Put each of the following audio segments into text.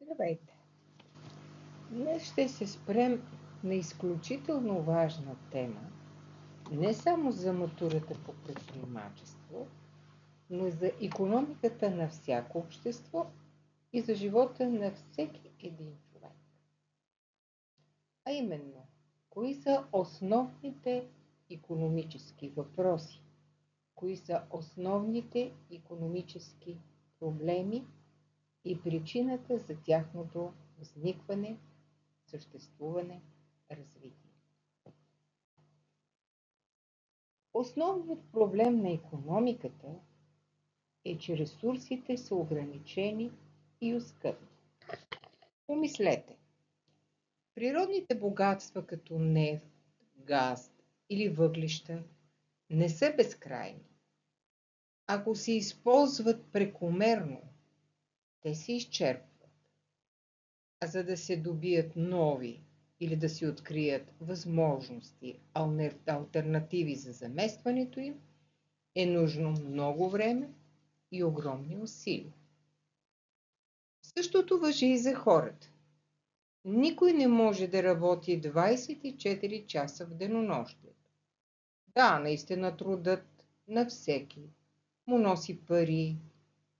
Здравейте! Днес ще се спрем на изключително важна тема, не само за матурата по предприемачество, но и за икономиката на всяко общество и за живота на всеки един човек. А именно, кои са основните икономически въпроси, кои са основните икономически проблеми и причината за тяхното възникване, съществуване, развитие. Основният проблем на икономиката е, че ресурсите са ограничени и оскъдни. Помислете, природните богатства като нефт, газ или въглища не са безкрайни. Ако се използват прекомерно, те се изчерпват. А за да се добият нови или да се открият възможности, алтернативи за заместването им, е нужно много време и огромни усилия. Същото важи и за хората. Никой не може да работи 24 часа в денонощието. Да, наистина трудът на всеки му носи пари,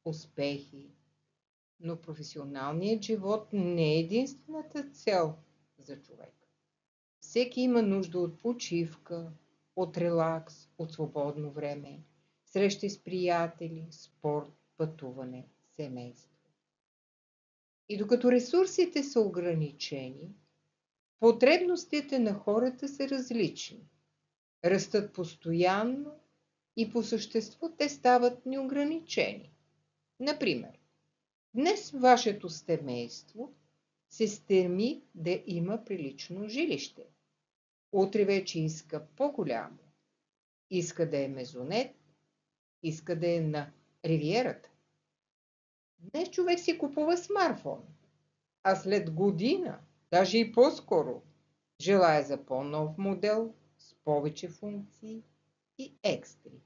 успехи, но професионалният живот не е единствената цел за човек. Всеки има нужда от почивка, от релакс, от свободно време, срещи с приятели, спорт, пътуване, семейство. И докато ресурсите са ограничени, потребностите на хората са различни. Растат постоянно и по същество те стават неограничени. Например, днес вашето семейство се стреми да има прилично жилище. Утре вече иска по-голямо. Иска да е мезонет, иска да е на ривиерата. Днес човек си купува смартфон, а след година, даже и по-скоро, желае за по-нов модел, с повече функции и екстри.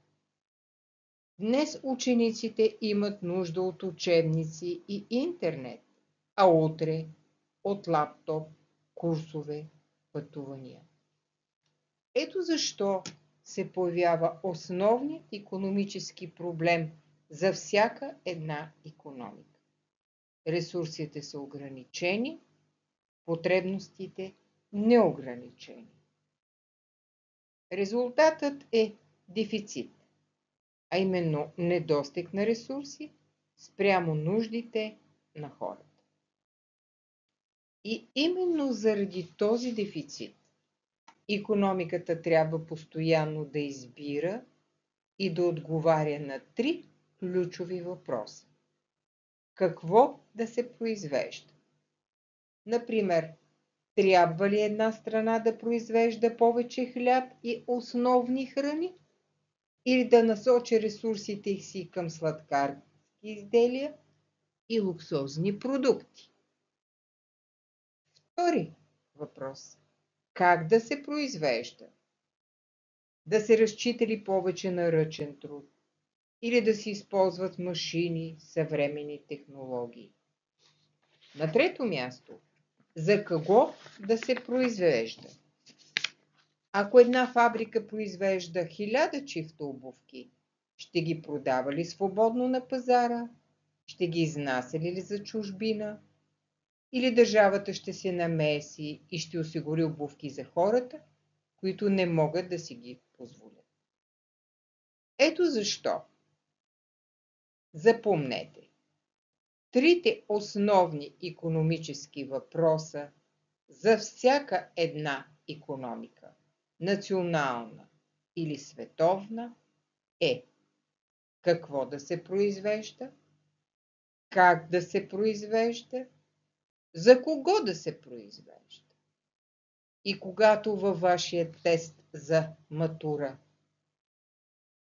Днес учениците имат нужда от учебници и интернет, а утре от лаптоп, курсове, пътувания. Ето защо се появява основният икономически проблем за всяка една икономика. Ресурсите са ограничени, потребностите неограничени. Резултатът е дефицит, а именно недостиг на ресурси спрямо нуждите на хората. И именно заради този дефицит икономиката трябва постоянно да избира и да отговаря на 3 ключови въпроса. Какво да се произвежда? Например, трябва ли една страна да произвежда повече хляб и основни храни? Или да насочи ресурсите си към сладкарски изделия и луксозни продукти? Втори въпрос. Как да се произвежда? Да се разчита ли повече на ръчен труд? Или да се използват машини, съвременни технологии? На трето място, за кого да се произвежда? Ако една фабрика произвежда 1000 чифта обувки, ще ги продава ли свободно на пазара? Ще ги изнася ли за чужбина? Или държавата ще се намеси и ще осигури обувки за хората, които не могат да си ги позволят? Ето защо. Запомнете. 3 основни икономически въпроса за всяка една икономика, национална или световна, е: какво да се произвежда, как да се произвежда, за кого да се произвежда. И когато във вашия тест за матура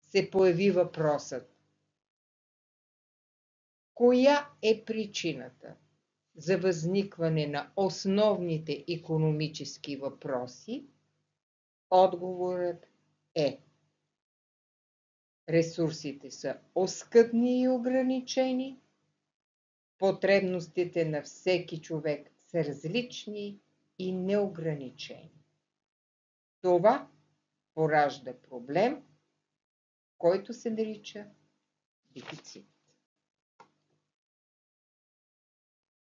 се появи въпросът: коя е причината за възникване на основните икономически въпроси, отговорът е: ресурсите са оскъдни и ограничени, Потребностите на всеки човек са различни и неограничени. Това поражда проблем, който се нарича дефицит.